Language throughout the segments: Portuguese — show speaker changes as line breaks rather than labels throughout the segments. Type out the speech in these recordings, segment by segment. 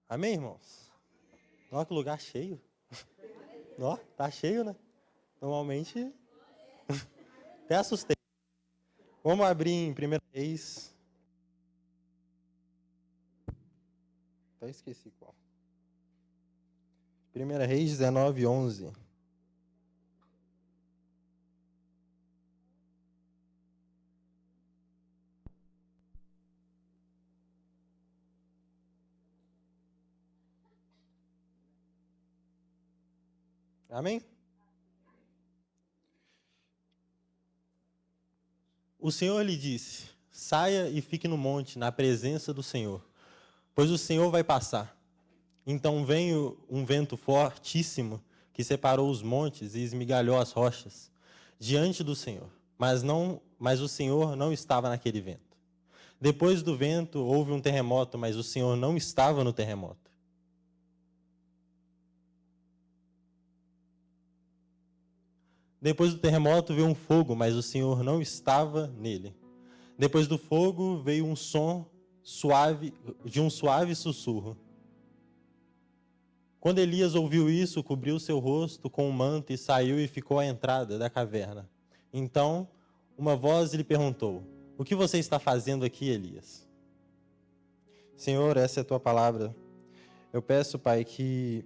Amém, irmãos? Olha que lugar cheio. Ó, tá cheio, né? Normalmente, até assustei. Vamos abrir em 1 Reis. Até esqueci qual. 1 Reis 19:11. Amém? O Senhor lhe disse: saia e fique no monte, na presença do Senhor, pois o Senhor vai passar. Então veio um vento fortíssimo que separou os montes e esmigalhou as rochas diante do Senhor. Mas o Senhor não estava naquele vento. Depois do vento houve um terremoto, mas o Senhor não estava no terremoto. Depois do terremoto veio um fogo, mas o Senhor não estava nele. Depois do fogo veio um som suave, de um suave sussurro. Quando Elias ouviu isso, cobriu seu rosto com um manto e saiu e ficou à entrada da caverna. Então, uma voz lhe perguntou: o que você está fazendo aqui, Elias? Senhor, essa é a tua palavra. Eu peço, Pai, que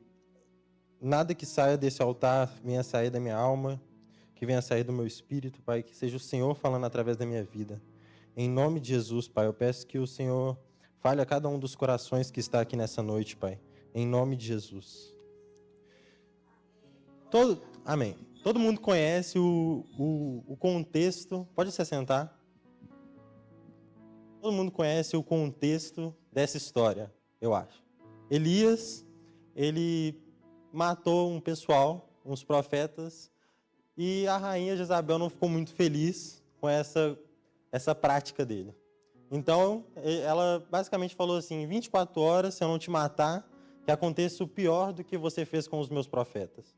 nada que saia desse altar venha sair da minha alma, que venha sair do meu espírito, Pai, que seja o Senhor falando através da minha vida. Em nome de Jesus, Pai, eu peço que o Senhor fale a cada um dos corações que está aqui nessa noite, Pai. Em nome de Jesus. Amém. Todo mundo conhece o contexto. Pode se assentar. Todo mundo conhece o contexto dessa história, eu acho. Elias, ele matou um pessoal, uns profetas, e a rainha Jezabel não ficou muito feliz com essa prática dele. Então, ela basicamente falou assim: em 24 horas, se eu não te matar, que aconteça o pior do que você fez com os meus profetas.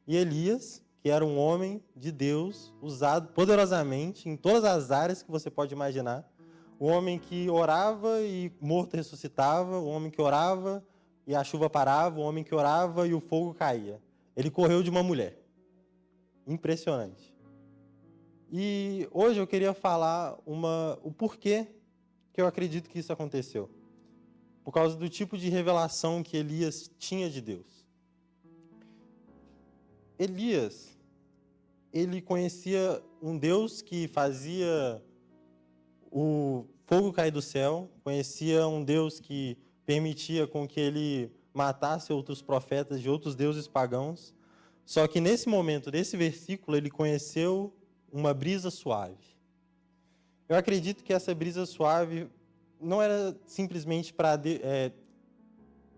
E Elias, que era um homem de Deus, usado poderosamente em todas as áreas que você pode imaginar, o homem que orava e morto ressuscitava, o homem que orava e a chuva parava, o homem que orava e o fogo caía. Ele correu de uma mulher. Impressionante. E hoje eu queria falar o porquê que eu acredito que isso aconteceu. Por causa do tipo de revelação que Elias tinha de Deus. Elias, ele conhecia um Deus que fazia o fogo cair do céu, conhecia um Deus que permitia com que ele matasse outros profetas de outros deuses pagãos. Só que nesse momento, desse versículo, ele conheceu uma brisa suave. Eu acredito que essa brisa suave não era simplesmente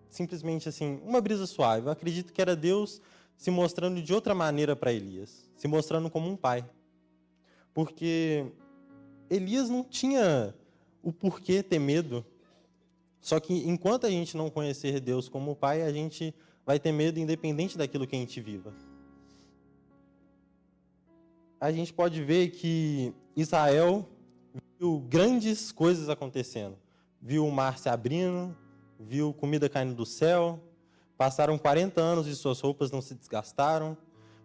simplesmente assim, uma brisa suave. Eu acredito que era Deus se mostrando de outra maneira para Elias, se mostrando como um pai. Porque Elias não tinha o porquê ter medo. Só que enquanto a gente não conhecer Deus como pai, a gente vai ter medo independente daquilo que a gente viva. A gente pode ver que Israel viu grandes coisas acontecendo. Viu o mar se abrindo, viu comida caindo do céu, passaram 40 anos e suas roupas não se desgastaram,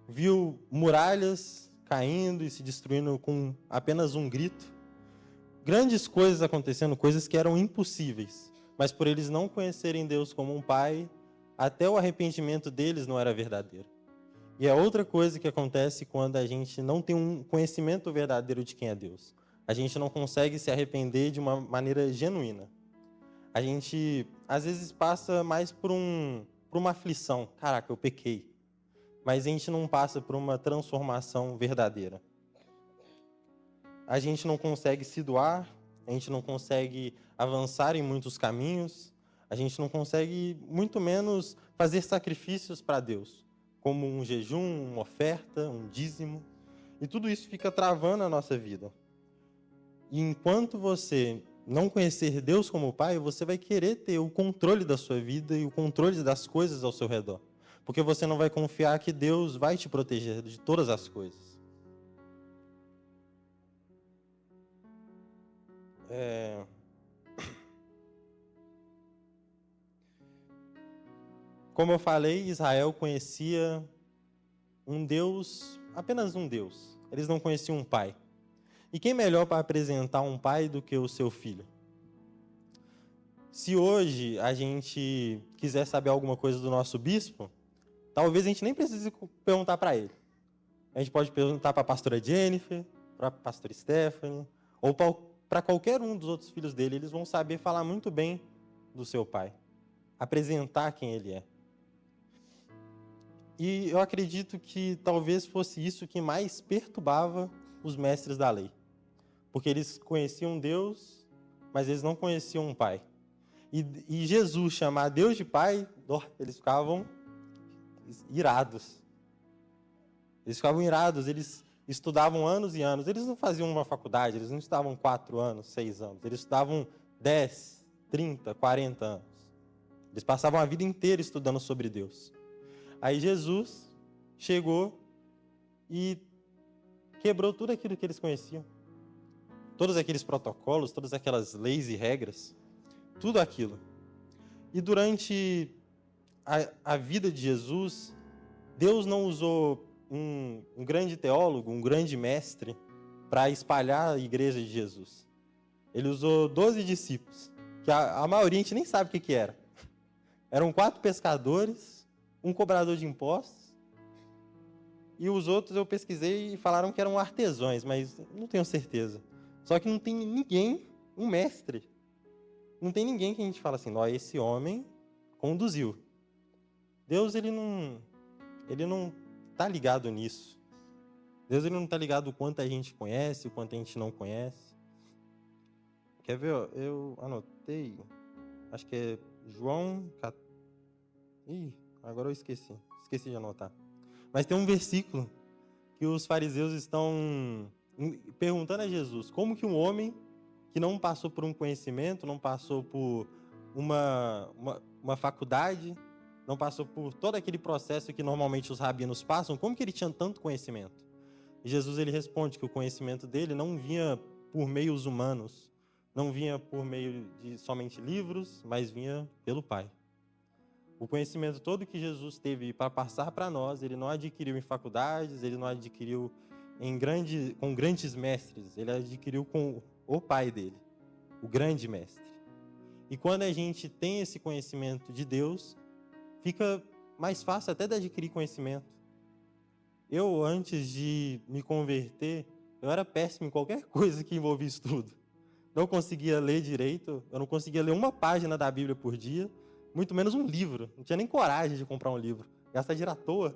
viu muralhas caindo e se destruindo com apenas um grito. Grandes coisas acontecendo, coisas que eram impossíveis, mas por eles não conhecerem Deus como um pai, até o arrependimento deles não era verdadeiro. E é outra coisa que acontece quando a gente não tem um conhecimento verdadeiro de quem é Deus. A gente não consegue se arrepender de uma maneira genuína. A gente, às vezes, passa mais por uma aflição. Caraca, eu pequei. Mas a gente não passa por uma transformação verdadeira. A gente não consegue se doar, a gente não consegue avançar em muitos caminhos, a gente não consegue, muito menos, fazer sacrifícios para Deus, como um jejum, uma oferta, um dízimo. E tudo isso fica travando a nossa vida. E enquanto você não conhecer Deus como Pai, você vai querer ter o controle da sua vida e o controle das coisas ao seu redor. Porque você não vai confiar que Deus vai te proteger de todas as coisas. Como eu falei, Israel conhecia um Deus, apenas um Deus. Eles não conheciam um pai. E quem melhor para apresentar um pai do que o seu filho? Se hoje a gente quiser saber alguma coisa do nosso bispo, talvez a gente nem precise perguntar para ele. A gente pode perguntar para a pastora Jennifer, para a pastora Stephanie, ou para qualquer um dos outros filhos dele. Eles vão saber falar muito bem do seu pai, apresentar quem ele é. E eu acredito que talvez fosse isso que mais perturbava os mestres da lei. Porque eles conheciam Deus, mas eles não conheciam um pai. E Jesus chamar Deus de pai, eles ficavam irados. Eles estudavam anos e anos. Eles não faziam uma faculdade, eles não estudavam 4 anos, 6 anos. Eles estudavam 10, 30, 40 anos. Eles passavam a vida inteira estudando sobre Deus. Aí Jesus chegou e quebrou tudo aquilo que eles conheciam. Todos aqueles protocolos, todas aquelas leis e regras. Tudo aquilo. E durante a vida de Jesus, Deus não usou um grande teólogo, um grande mestre, para espalhar a igreja de Jesus. Ele usou 12 discípulos, que a maioria a gente nem sabe o que era. Eram 4 pescadores, um cobrador de impostos, e os outros eu pesquisei e falaram que eram artesãos, mas não tenho certeza. Só que não tem ninguém, um mestre. Não tem ninguém que a gente fala assim, ó, esse homem conduziu. Deus, ele não está ligado nisso. Deus, ele não está ligado o quanto a gente conhece, o quanto a gente não conhece. Quer ver? Ó, eu anotei, acho que é João... Ih, agora eu esqueci de anotar. Mas tem um versículo que os fariseus estão perguntando a Jesus, como que um homem que não passou por um conhecimento, não passou por uma faculdade, não passou por todo aquele processo que normalmente os rabinos passam, como que ele tinha tanto conhecimento? E Jesus, ele responde que o conhecimento dele não vinha por meios humanos, não vinha por meio de somente livros, mas vinha pelo Pai. O conhecimento todo que Jesus teve para passar para nós, ele não adquiriu em faculdades, ele não adquiriu com grandes mestres, ele adquiriu com o Pai dele, o grande mestre. E quando a gente tem esse conhecimento de Deus, fica mais fácil até de adquirir conhecimento. Eu, antes de me converter, eu era péssimo em qualquer coisa que envolvia estudo. Não conseguia ler direito, eu não conseguia ler uma página da Bíblia por dia, muito menos um livro. Não tinha nem coragem de comprar um livro. Gasta dinheiro à toa.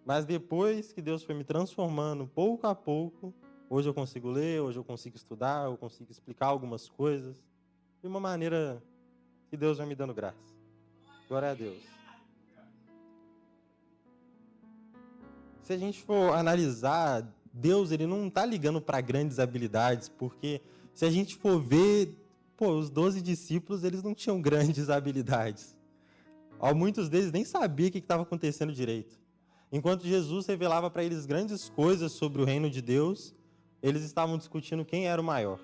Mas depois que Deus foi me transformando, pouco a pouco, hoje eu consigo ler, hoje eu consigo estudar, eu consigo explicar algumas coisas de uma maneira que Deus vai me dando graça. Glória a Deus. Se a gente for analisar, Deus, ele não está ligando para grandes habilidades, porque se a gente for ver, os 12 discípulos, eles não tinham grandes habilidades. Muitos deles nem sabiam o que estava acontecendo direito. Enquanto Jesus revelava para eles grandes coisas sobre o reino de Deus, eles estavam discutindo quem era o maior.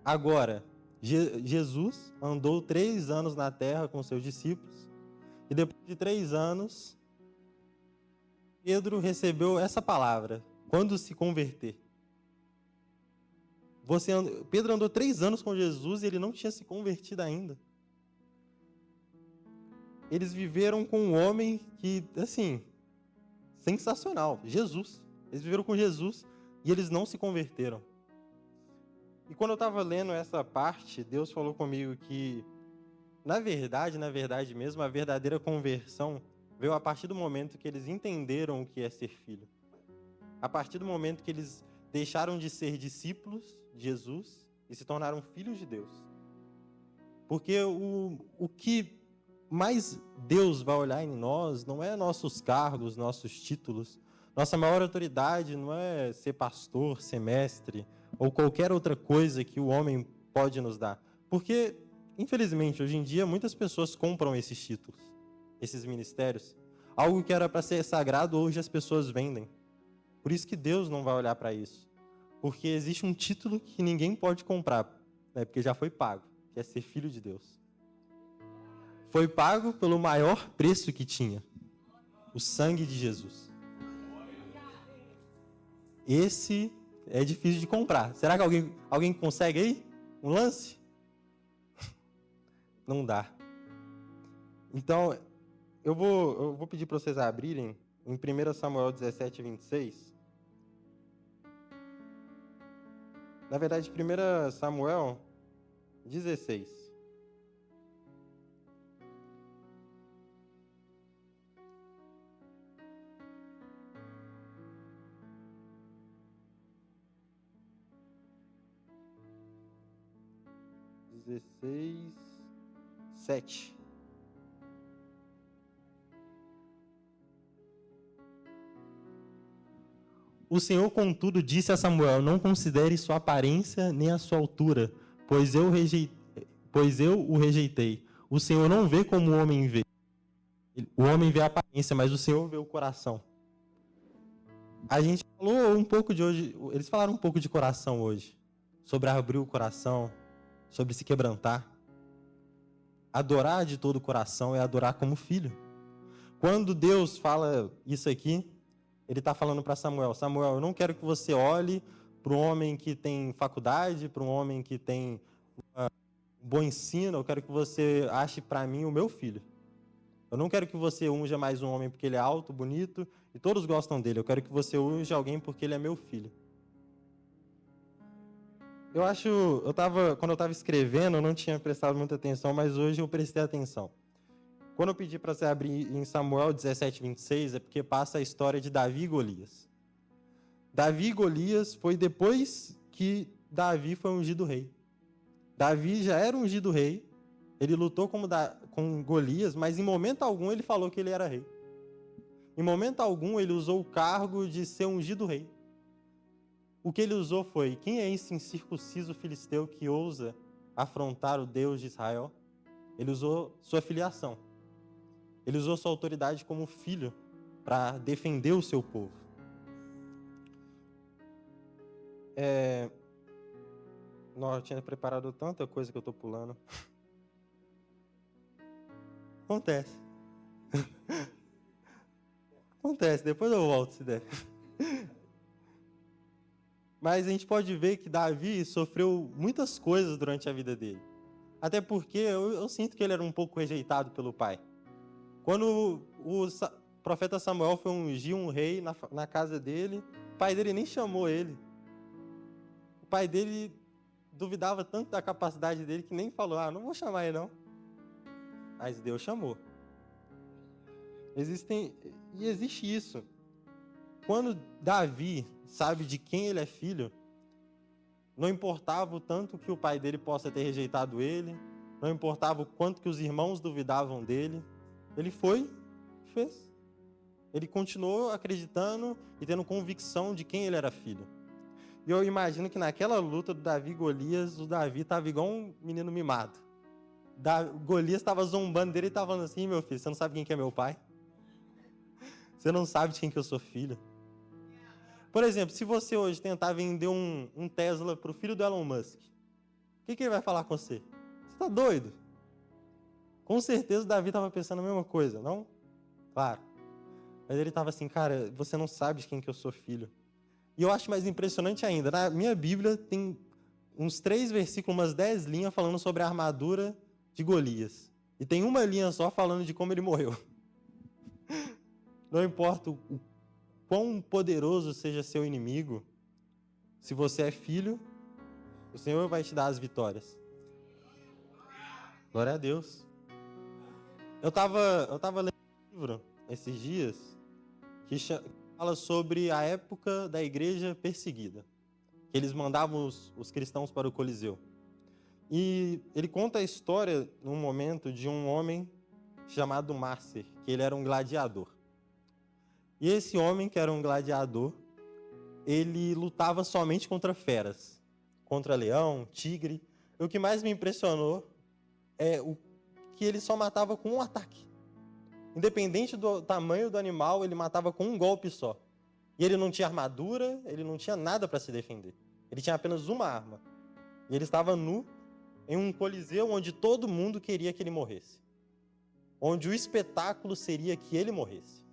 Agora, Jesus andou 3 anos na terra com seus discípulos, e depois de 3 anos, Pedro recebeu essa palavra, quando se converter. Pedro andou 3 anos com Jesus e ele não tinha se convertido ainda. Eles viveram com um homem que, assim, sensacional, Jesus. Eles viveram com Jesus e eles não se converteram. E quando eu estava lendo essa parte, Deus falou comigo que, na verdade mesmo, a verdadeira conversão veio a partir do momento que eles entenderam o que é ser filho. A partir do momento que eles deixaram de ser discípulos de Jesus e se tornaram filhos de Deus. Porque o que mais Deus vai olhar em nós não é nossos cargos, nossos títulos. Nossa maior autoridade não é ser pastor, ser mestre ou qualquer outra coisa que o homem pode nos dar. Porque, infelizmente, hoje em dia, muitas pessoas compram esses títulos, esses ministérios. Algo que era para ser sagrado, hoje as pessoas vendem. Por isso que Deus não vai olhar para isso. Porque existe um título que ninguém pode comprar, né? Porque já foi pago, que é ser filho de Deus. foi pago pelo maior preço que tinha, o sangue de Jesus. Esse é difícil de comprar. Será que alguém consegue aí? Um lance? Não dá. Então, eu vou pedir para vocês abrirem em 1 Samuel 17, 26. Na verdade, 1 Samuel 16. Dezesseis, 7. O Senhor, contudo, disse a Samuel: não considere sua aparência nem a sua altura, pois eu o rejeitei. O Senhor não vê como o homem vê. O homem vê a aparência, mas o Senhor vê o coração. A gente falou um pouco de hoje, eles falaram um pouco de coração hoje, sobre abrir o coração, sobre se quebrantar. Adorar de todo o coração é adorar como filho. Quando Deus fala isso aqui, Ele está falando para Samuel: Samuel, eu não quero que você olhe para um homem que tem faculdade, para um homem que tem um bom ensino, eu quero que você ache para mim o meu filho. Eu não quero que você unja mais um homem porque ele é alto, bonito e todos gostam dele. Eu quero que você unja alguém porque ele é meu filho. Quando eu estava escrevendo, eu não tinha prestado muita atenção, mas hoje eu prestei atenção. Quando eu pedi para você abrir em Samuel 17, 26, é porque passa a história de Davi e Golias. Davi e Golias foi depois que Davi foi ungido rei. Davi já era ungido rei, ele lutou com Golias, mas em momento algum ele falou que ele era rei. Em momento algum ele usou o cargo de ser ungido rei. O que ele usou foi: quem é esse incircunciso filisteu que ousa afrontar o Deus de Israel? Ele usou sua filiação. Ele usou sua autoridade como filho para defender o seu povo. Não, eu tinha preparado tanta coisa que eu estou pulando. Acontece. Acontece, depois eu volto se der. Mas a gente pode ver que Davi sofreu muitas coisas durante a vida dele. Até porque eu sinto que ele era um pouco rejeitado pelo pai. Quando o profeta Samuel foi ungir um rei na casa dele, o pai dele nem chamou ele. O pai dele duvidava tanto da capacidade dele que nem falou: não vou chamar ele não. Mas Deus chamou. Existe isso. Quando Davi sabe de quem ele é filho, não importava o tanto que o pai dele possa ter rejeitado ele, não importava o quanto que os irmãos duvidavam dele, ele foi e fez. Ele continuou acreditando e tendo convicção de quem ele era filho. E eu imagino que naquela luta do Davi e Golias, o Davi estava igual um menino mimado. Golias estava zombando dele e estava falando assim: meu filho, você não sabe quem que é meu pai? Você não sabe de quem que eu sou filho? Por exemplo, se você hoje tentar vender um Tesla para o filho do Elon Musk, o que ele vai falar com você? Você está doido? Com certeza o Davi estava pensando a mesma coisa, não? Claro. Mas ele estava assim: cara, você não sabe de quem que eu sou filho. E eu acho mais impressionante ainda, na minha Bíblia tem uns 3 versículos, umas 10 linhas falando sobre a armadura de Golias. E tem uma linha só falando de como ele morreu. Não importa o quão poderoso seja seu inimigo, se você é filho, o Senhor vai te dar as vitórias. Glória a Deus. Eu tava lendo um livro esses dias que fala sobre a época da igreja perseguida, que eles mandavam os cristãos para o Coliseu. E ele conta a história, num momento, de um homem chamado Márcio, que ele era um gladiador. E esse homem, que era um gladiador, ele lutava somente contra feras, contra leão, tigre. E o que mais me impressionou é o que ele só matava com um ataque. Independente do tamanho do animal, ele matava com um golpe só. E ele não tinha armadura, ele não tinha nada para se defender. Ele tinha apenas uma arma. E ele estava nu em um coliseu onde todo mundo queria que ele morresse. onde o espetáculo seria que ele morresse.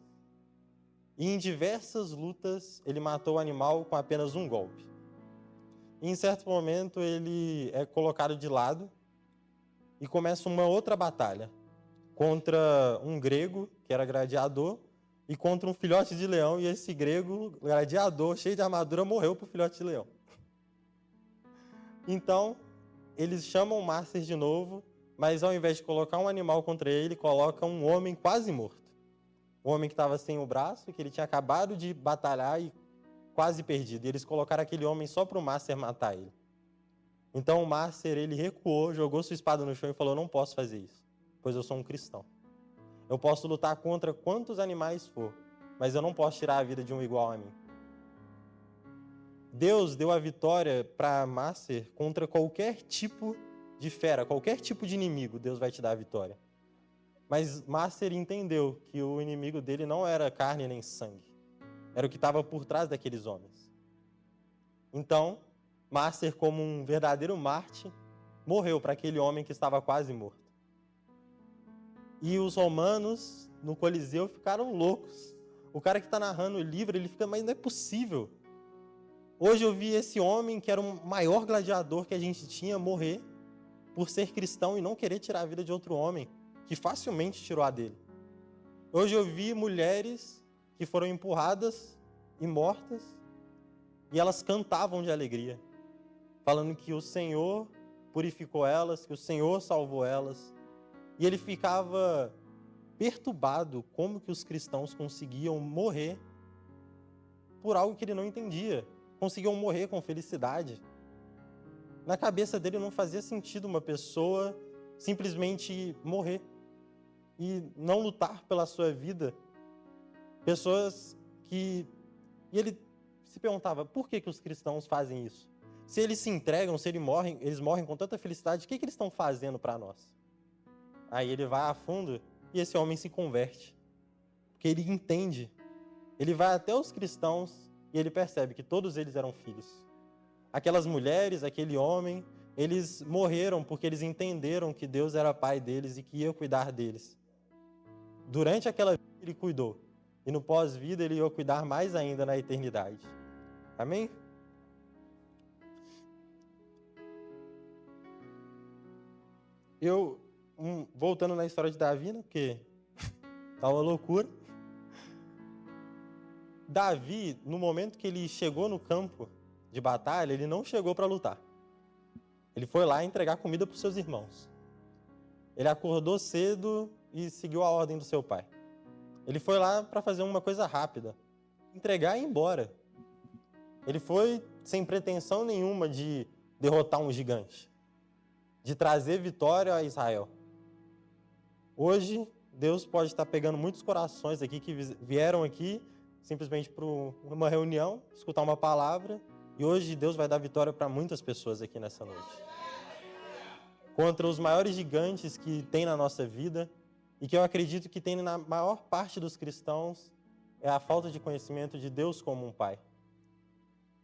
E em diversas lutas, ele matou o animal com apenas um golpe. E em certo momento, ele é colocado de lado e começa uma outra batalha contra um grego, que era gladiador, e contra um filhote de leão, e esse grego, gladiador, cheio de armadura, morreu pro filhote de leão. Então, eles chamam Márcer de novo, mas ao invés de colocar um animal contra ele, colocam um homem quase morto. Um homem que estava sem o braço, que ele tinha acabado de batalhar e quase perdido. E eles colocaram aquele homem só para o Márcer matar ele. Então o Márcer, ele recuou, jogou sua espada no chão e falou: não posso fazer isso, pois eu sou um cristão. Eu posso lutar contra quantos animais for, mas eu não posso tirar a vida de um igual a mim. Deus deu a vitória para Márcer contra qualquer tipo de fera, qualquer tipo de inimigo, Deus vai te dar a vitória. Mas Márcer entendeu que o inimigo dele não era carne nem sangue, era o que estava por trás daqueles homens. Então, Márcer, como um verdadeiro Marte, morreu para aquele homem que estava quase morto. E os romanos, no Coliseu, ficaram loucos. O cara que está narrando o livro, ele fica, mas não é possível. Hoje eu vi esse homem, que era o maior gladiador que a gente tinha, morrer por ser cristão e não querer tirar a vida de outro homem, que facilmente tirou a dele. Hoje eu vi mulheres que foram empurradas e mortas, e elas cantavam de alegria, falando que o Senhor purificou elas, que o Senhor salvou elas. E ele ficava perturbado como que os cristãos conseguiam morrer por algo que ele não entendia. Conseguiam morrer com felicidade. Na cabeça dele não fazia sentido uma pessoa simplesmente morrer e não lutar pela sua vida. Pessoas que... E ele se perguntava, por que os cristãos fazem isso? Se eles se entregam, se eles morrem com tanta felicidade, o que eles estão fazendo para nós? Aí ele vai a fundo e esse homem se converte. Porque ele entende. Ele vai até os cristãos e ele percebe que todos eles eram filhos. Aquelas mulheres, aquele homem, eles morreram porque eles entenderam que Deus era pai deles e que ia cuidar deles. Durante aquela vida ele cuidou. E no pós-vida ele ia cuidar mais ainda na eternidade. Amém? Voltando na história de Davi, né, porque tá uma loucura. Davi, no momento que ele chegou no campo de batalha, ele não chegou para lutar. Ele foi lá entregar comida para os seus irmãos. Ele acordou cedo e seguiu a ordem do seu pai. Ele foi lá para fazer uma coisa rápida, entregar e ir embora. Ele foi sem pretensão nenhuma de derrotar um gigante, de trazer vitória a Israel. Hoje, Deus pode estar pegando muitos corações aqui que vieram aqui simplesmente para uma reunião, escutar uma palavra, e hoje Deus vai dar vitória para muitas pessoas aqui nessa noite. Contra os maiores gigantes que tem na nossa vida, e que eu acredito que tem na maior parte dos cristãos, é a falta de conhecimento de Deus como um pai.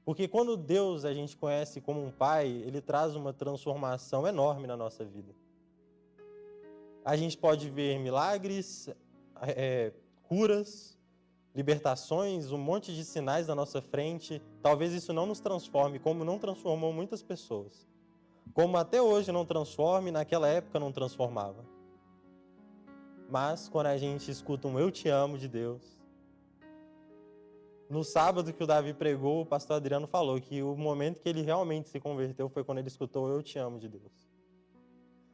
Porque quando Deus a gente conhece como um pai, ele traz uma transformação enorme na nossa vida. A gente pode ver milagres, curas, libertações, um monte de sinais na nossa frente. Talvez isso não nos transforme, como não transformou muitas pessoas. Como até hoje não transforme, naquela época não transformava. Mas quando a gente escuta um "Eu te amo" de Deus, no sábado que o Davi pregou, o pastor Adriano falou que o momento que ele realmente se converteu foi quando ele escutou o "Eu te amo" de Deus.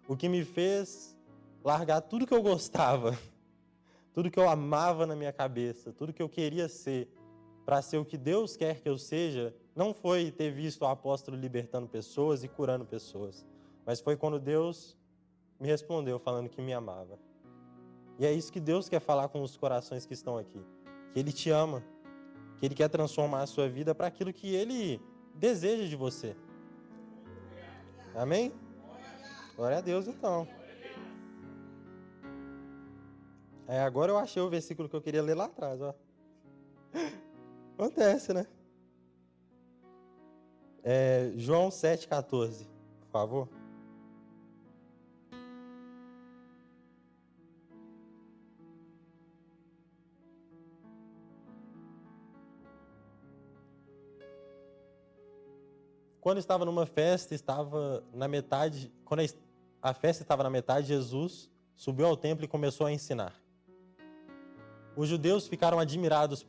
O que me fez largar tudo que eu gostava, tudo que eu amava na minha cabeça, tudo que eu queria ser, para ser o que Deus quer que eu seja, não foi ter visto o apóstolo libertando pessoas e curando pessoas, mas foi quando Deus me respondeu falando que me amava. E é isso que Deus quer falar com os corações que estão aqui, que Ele te ama, que Ele quer transformar a sua vida para aquilo que Ele deseja de você. Amém? Glória a Deus, então. Agora eu achei o versículo que eu queria ler lá atrás, ó. Acontece, né? João 7,14, por favor. quando estava numa festa, estava na metade, quando a festa estava na metade, Jesus subiu ao templo e começou a ensinar. Os judeus ficaram admirados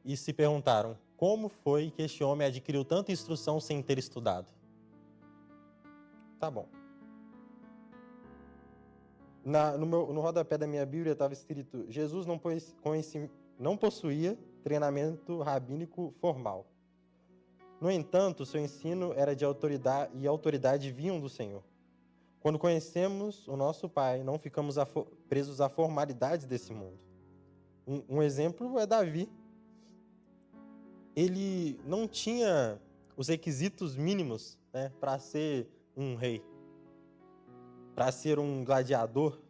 e se perguntaram: como foi que este homem adquiriu tanta instrução sem ter estudado? Tá bom. No rodapé da minha Bíblia estava escrito: Jesus não possuía treinamento rabínico formal. No entanto, seu ensino era de autoridade e autoridade vinham do Senhor. Quando conhecemos o nosso Pai, não ficamos presos à formalidades desse mundo. Um exemplo é Davi. Ele não tinha os requisitos mínimos, né, para ser um rei, para ser um gladiador,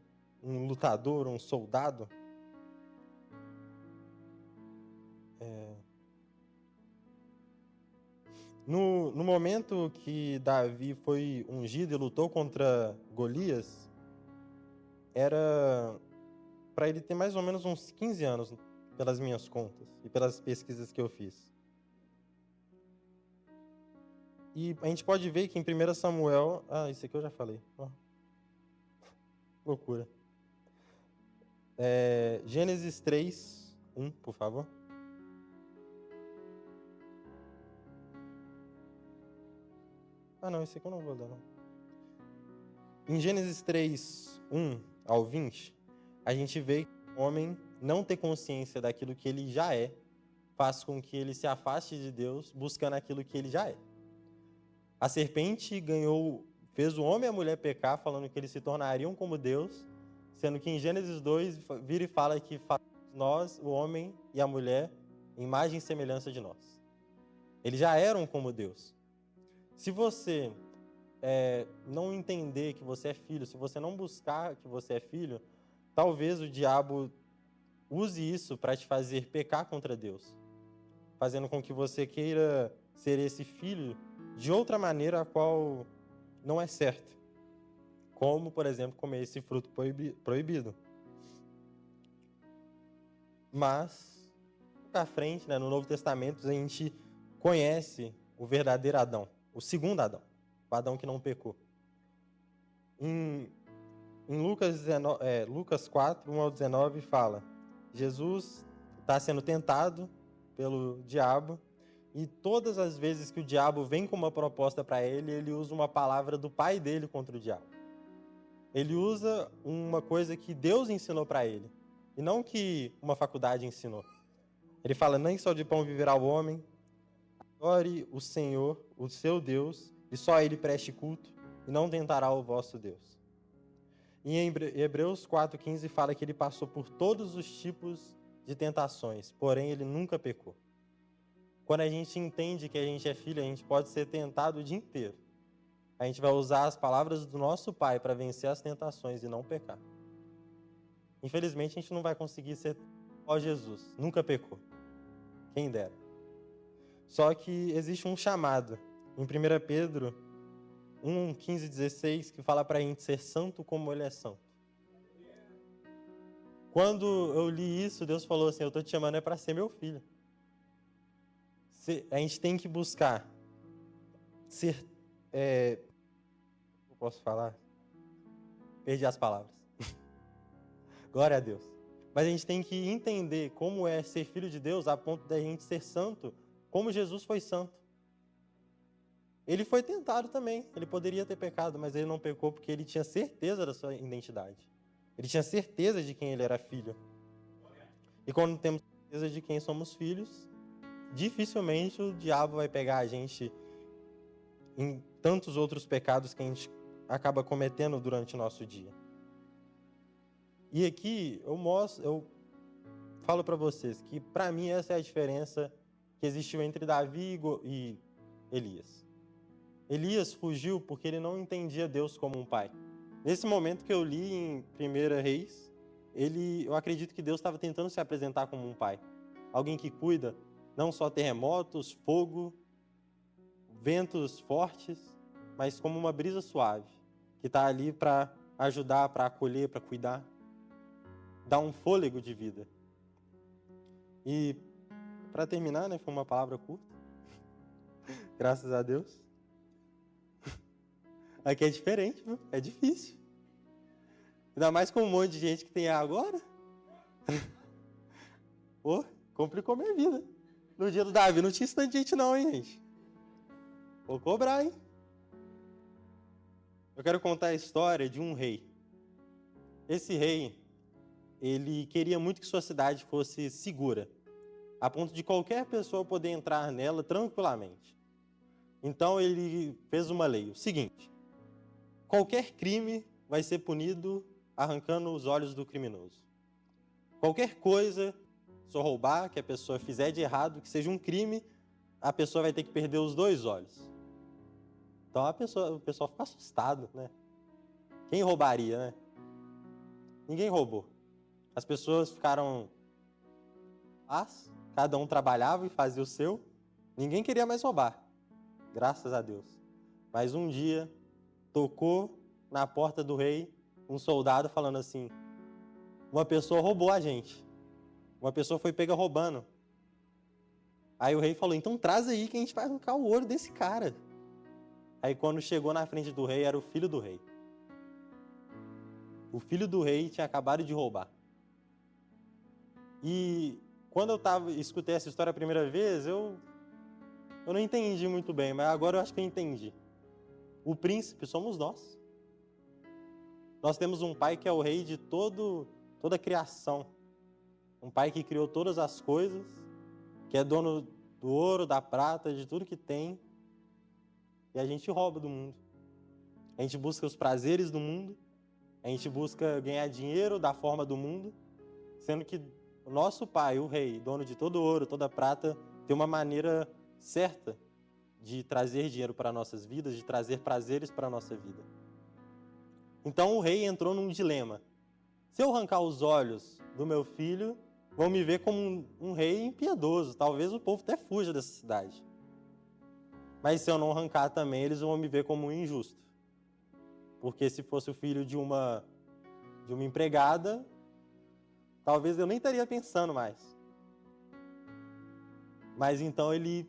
um lutador, um soldado. No momento que Davi foi ungido e lutou contra Golias, era para ele ter mais ou menos uns 15 anos, pelas minhas contas e pelas pesquisas que eu fiz. E a gente pode ver que em 1 Samuel... isso aqui eu já falei. Loucura. Gênesis 3, 1, por favor. Não, esse aqui eu não vou dar, não. Em Gênesis 3, 1 ao 20, a gente vê que o homem não ter consciência daquilo que ele já é, faz com que ele se afaste de Deus, buscando aquilo que ele já é. A serpente fez o homem e a mulher pecar, falando que eles se tornariam como Deus, sendo que em Gênesis 2 vira e fala que nós, o homem e a mulher, imagem e semelhança de nós. Eles já eram como Deus. Se você não entender que você é filho, se você não buscar que você é filho, talvez o diabo use isso para te fazer pecar contra Deus, fazendo com que você queira ser esse filho de outra maneira a qual não é certa, como, por exemplo, comer esse fruto proibido. Mas, para frente, né, no Novo Testamento, a gente conhece o verdadeiro Adão, o segundo Adão, o Adão que não pecou. Em Lucas 4, 1 ao 19, fala: Jesus está sendo tentado pelo diabo, e todas as vezes que o diabo vem com uma proposta para ele, ele usa uma palavra do pai dele contra o diabo. Ele usa uma coisa que Deus ensinou para ele, e não que uma faculdade ensinou. Ele fala: nem só de pão viverá o homem, adore o Senhor, o seu Deus, e só a ele preste culto, e não tentará o vosso Deus. E em Hebreus 4,15 fala que ele passou por todos os tipos de tentações, porém ele nunca pecou. Quando a gente entende que a gente é filho, a gente pode ser tentado o dia inteiro. A gente vai usar as palavras do nosso Pai para vencer as tentações e não pecar. Infelizmente, a gente não vai conseguir ser igual a Jesus. Nunca pecou. Quem dera. Só que existe um chamado. Em 1 Pedro 1, 15, 16, que fala para a gente ser santo como Ele é santo. Quando eu li isso, Deus falou assim: eu estou te chamando para ser meu filho. A gente tem que buscar ser... Eu posso falar? Perdi as palavras. Glória a Deus. Mas a gente tem que entender como é ser filho de Deus a ponto da gente ser santo, como Jesus foi santo. Ele foi tentado também. Ele poderia ter pecado, mas ele não pecou porque ele tinha certeza da sua identidade. Ele tinha certeza de quem ele era filho. E quando temos certeza de quem somos filhos, dificilmente o diabo vai pegar a gente em tantos outros pecados que a gente acaba cometendo durante o nosso dia. E aqui eu falo para vocês que, para mim, essa é a diferença que existiu entre Davi e Elias. Elias fugiu porque ele não entendia Deus como um pai. Nesse momento que eu li em 1 Reis, eu acredito que Deus estava tentando se apresentar como um pai. Alguém que cuida não só terremotos, fogo, ventos fortes, mas como uma brisa suave, que está ali para ajudar, para acolher, para cuidar, dar um fôlego de vida. E, para terminar, né, foi uma palavra curta, graças a Deus. Aqui é diferente, viu? É difícil. Ainda mais com um monte de gente que tem agora. Pô, complicou minha vida. No dia do Davi não tinha isso tanta gente não, hein, gente? Vou cobrar, hein? Eu quero contar a história de um rei. Esse rei, ele queria muito que sua cidade fosse segura, a ponto de qualquer pessoa poder entrar nela tranquilamente. Então ele fez uma lei, o seguinte: qualquer crime vai ser punido arrancando os olhos do criminoso. Qualquer coisa, se eu roubar, que a pessoa fizer de errado, que seja um crime, a pessoa vai ter que perder os 2 olhos. Então o pessoal fica assustado, né? Quem roubaria, né? Ninguém roubou. As pessoas ficaram cada um trabalhava e fazia o seu. Ninguém queria mais roubar, graças a Deus. Mas um dia, tocou na porta do rei um soldado falando assim: uma pessoa roubou a gente. Uma pessoa foi pega roubando. Aí o rei falou: então traz aí que a gente vai arrancar o ouro desse cara. Aí quando chegou na frente do rei, era o filho do rei. O filho do rei tinha acabado de roubar. E quando eu escutei essa história a primeira vez, eu não entendi muito bem, mas agora eu acho que eu entendi. O príncipe somos nós. Nós temos um pai que é o rei de toda a criação. Um pai que criou todas as coisas, que é dono do ouro, da prata, de tudo que tem. E a gente rouba do mundo. A gente busca os prazeres do mundo. A gente busca ganhar dinheiro da forma do mundo. Sendo que o nosso pai, o rei, dono de todo o ouro, toda a prata, tem uma maneira certa de trazer dinheiro para nossas vidas, de trazer prazeres para a nossa vida. Então o rei entrou num dilema. Se eu arrancar os olhos do meu filho, vão me ver como um rei impiedoso. Talvez o povo até fuja dessa cidade. Mas se eu não arrancar também, eles vão me ver como um injusto. Porque se fosse o filho de uma empregada, talvez eu nem estaria pensando mais. Mas então ele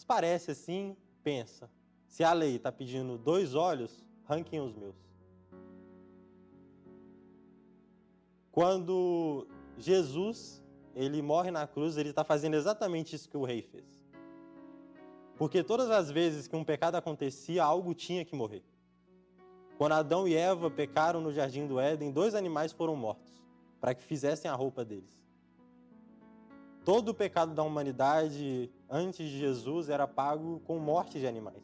parece assim, pensa: se a lei está pedindo 2 olhos, arranquem os meus. Quando Jesus ele morre na cruz, ele está fazendo exatamente isso que o rei fez. Porque todas as vezes que um pecado acontecia, algo tinha que morrer. Quando Adão e Eva pecaram no jardim do Éden, 2 animais foram mortos, para que fizessem a roupa deles. Todo o pecado da humanidade antes de Jesus era pago com morte de animais.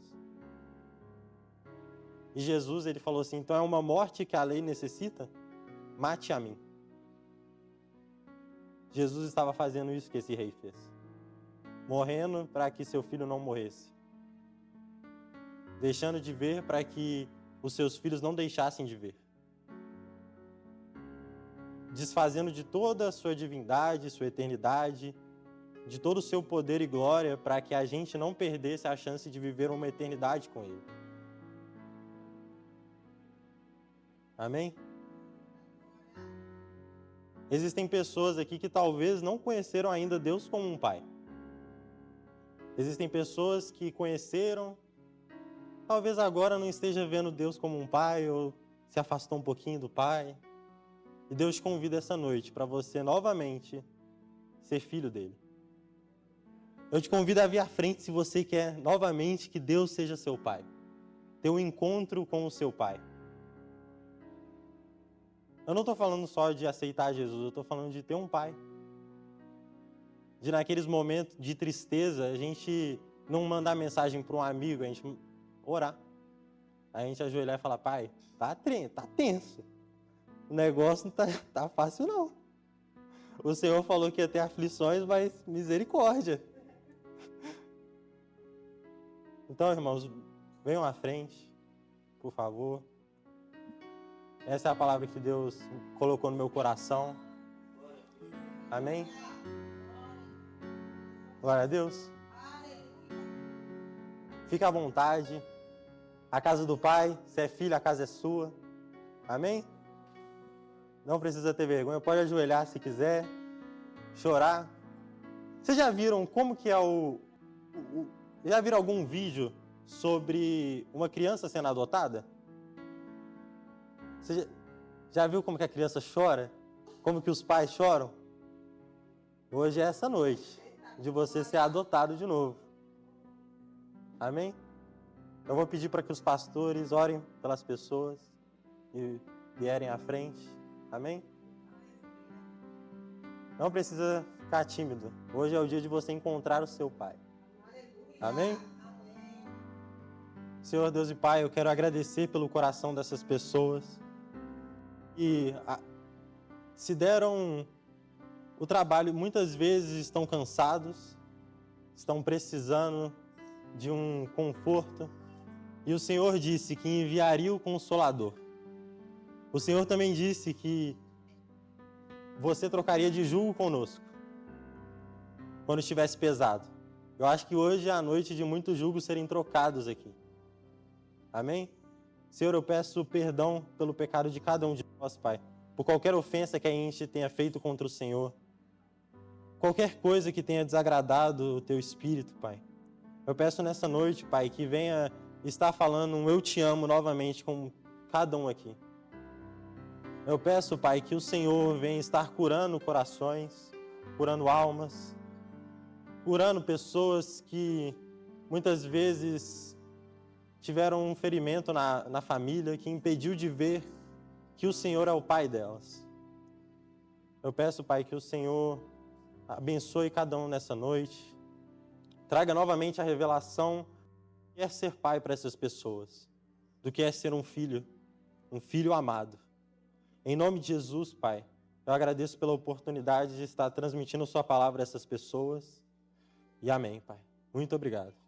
E Jesus ele falou assim: então é uma morte que a lei necessita? Mate a mim. Jesus estava fazendo isso que esse rei fez. Morrendo para que seu filho não morresse. Deixando de ver para que os seus filhos não deixassem de ver. Desfazendo de toda a sua divindade, sua eternidade, de todo o seu poder e glória, para que a gente não perdesse a chance de viver uma eternidade com Ele. Amém? Existem pessoas aqui que talvez não conheceram ainda Deus como um pai. Existem pessoas que conheceram, talvez agora não esteja vendo Deus como um pai ou se afastou um pouquinho do pai. E Deus te convida essa noite para você novamente ser filho dele. Eu te convido a vir à frente se você quer novamente que Deus seja seu pai. Ter um encontro com o seu pai. Eu não estou falando só de aceitar Jesus, eu estou falando de ter um pai. De naqueles momentos de tristeza, a gente não mandar mensagem para um amigo, a gente orar. A gente ajoelhar e falar: pai, tá tenso. O negócio não tá fácil não. O Senhor falou que ia ter aflições, mas misericórdia. Então, irmãos, venham à frente, por favor. Essa é a palavra que Deus colocou no meu coração. Amém? Glória a Deus. Fica à vontade. A casa do Pai, se é filho, a casa é sua. Amém? Não precisa ter vergonha. Pode ajoelhar se quiser. Chorar. Vocês já viram como que é já viram algum vídeo sobre uma criança sendo adotada? Você já viu como que a criança chora? Como que os pais choram? Hoje é essa noite de você ser adotado de novo. Amém? Eu vou pedir para que os pastores orem pelas pessoas e vierem à frente. Amém? Não precisa ficar tímido. Hoje é o dia de você encontrar o seu pai. Amém? Senhor Deus e Pai, eu quero agradecer pelo coração dessas pessoas que se deram o trabalho, muitas vezes estão cansados, estão precisando de um conforto. E o Senhor disse que enviaria o Consolador. O Senhor também disse que você trocaria de jugo conosco quando estivesse pesado. Eu acho que hoje é a noite de muitos jugos serem trocados aqui. Amém? Senhor, eu peço perdão pelo pecado de cada um de nós, Pai. Por qualquer ofensa que a gente tenha feito contra o Senhor. Qualquer coisa que tenha desagradado o Teu Espírito, Pai. Eu peço nessa noite, Pai, que venha estar falando um eu te amo novamente com cada um aqui. Eu peço, Pai, que o Senhor venha estar curando corações, curando almas, curando pessoas que muitas vezes tiveram um ferimento na família que impediu de ver que o Senhor é o Pai delas. Eu peço, Pai, que o Senhor abençoe cada um nessa noite, traga novamente a revelação do que é ser pai para essas pessoas, do que é ser um filho amado. Em nome de Jesus, Pai, eu agradeço pela oportunidade de estar transmitindo Sua palavra a essas pessoas. E amém, Pai. Muito obrigado.